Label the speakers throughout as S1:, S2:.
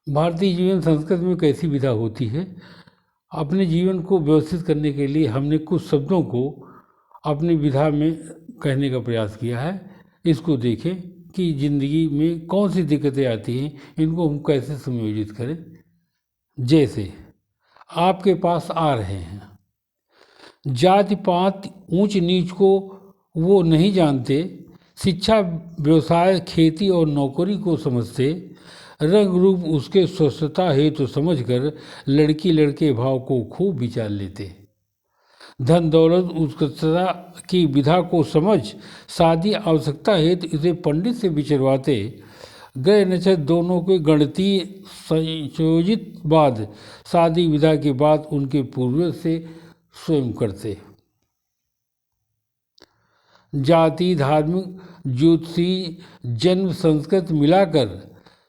S1: भारतीय जीवन संस्कृति में कैसी विधा होती है। अपने जीवन को व्यवस्थित करने के लिए हमने कुछ शब्दों को अपनी विधा में कहने का प्रयास किया है। इसको देखें कि ज़िंदगी में कौन सी दिक्कतें आती हैं, इनको हम कैसे समायोजित करें। जैसे आपके पास आ रहे हैं, जाति पात ऊंच नीच को वो नहीं जानते, शिक्षा व्यवसाय खेती और नौकरी को समझते, रंग रूप उसके स्वस्थता हेतु समझकर लड़की लड़के भाव को खूब विचार लेते, धन दौलत उत्कृष्टता की विधा को समझ शादी आवश्यकता हेतु इसे पंडित से विचरवाते, ग्रह नक्षत्र दोनों के गणितीय संयोजित बाद शादी विधा के बाद उनके पूर्वज से स्वयं करते। जाति धार्मिक ज्योतिषी जन्म संस्कृत मिलाकर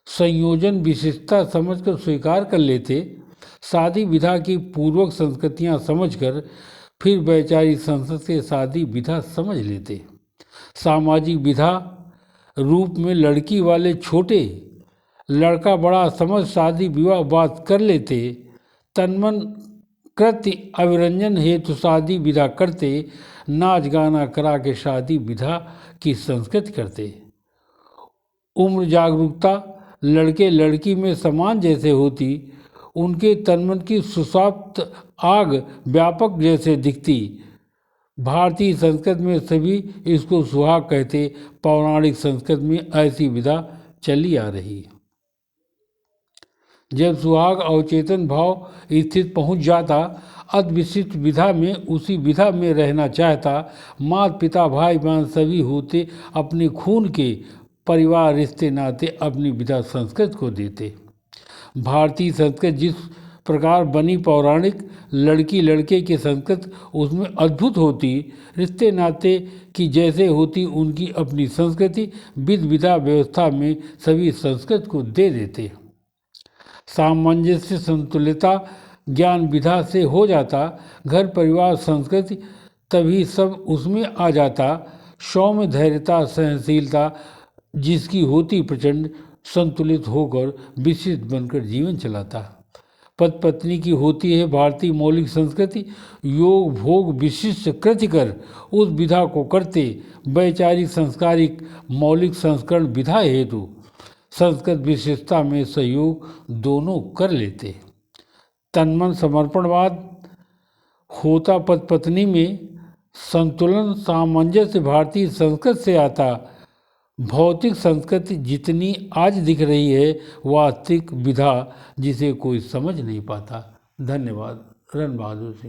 S1: संयोजन विशेषता समझकर स्वीकार कर लेते, शादी विधा की पूर्वक संस्कृतियां समझकर फिर वैचारिक संस्कृत से शादी विधा समझ लेते। सामाजिक विधा रूप में लड़की वाले छोटे लड़का बड़ा समझ शादी विवाह बात कर लेते, तन्मन कृत्य अभिरंजन हेतु शादी विधा करते, नाच गाना करा के शादी विधा की संस्कृति करते। उम्र जागरूकता लड़के लड़की में समान जैसे होती, उनके तन्मन की सुषुप्त आग व्यापक जैसे दिखती। भारतीय संस्कृत में सभी इसको सुहाग कहते, पौराणिक संस्कृत में ऐसी विधा चली आ रही। जब सुहाग अवचेतन भाव स्थित पहुंच जाता, अद्विशिष्ट विधा में उसी विधा में रहना चाहता, माता पिता भाई बहन सभी होते अपने खून के परिवार रिश्ते नाते अपनी विधा संस्कृत को देते। भारतीय संस्कृत जिस प्रकार बनी पौराणिक लड़की लड़के की संस्कृत उसमें अद्भुत होती, रिश्ते नाते की जैसे होती उनकी अपनी संस्कृति विध विधा व्यवस्था में सभी संस्कृत को दे देते। सामंजस्य संतुलितता ज्ञान विधा से हो जाता, घर परिवार संस्कृति तभी सब उसमें आ जाता। सौम्य धैर्यता सहनशीलता जिसकी होती प्रचंड, संतुलित होकर विशिष्ट बनकर जीवन चलाता। पति पत्नी की होती है भारतीय मौलिक संस्कृति, योग भोग विशिष्ट कृत्य कर उस विधा को करते, वैचारिक संस्कारिक मौलिक संस्करण विधा हेतु संस्कृत विशेषता में सहयोग दोनों कर लेते। तन्मन समर्पणवाद होता पति पत्नी में, संतुलन सामंजस्य भारतीय संस्कृत से आता। भौतिक संस्कृति जितनी आज दिख रही है, वास्तविक विधा जिसे कोई समझ नहीं पाता। धन्यवाद। रण बहादुर सिंह।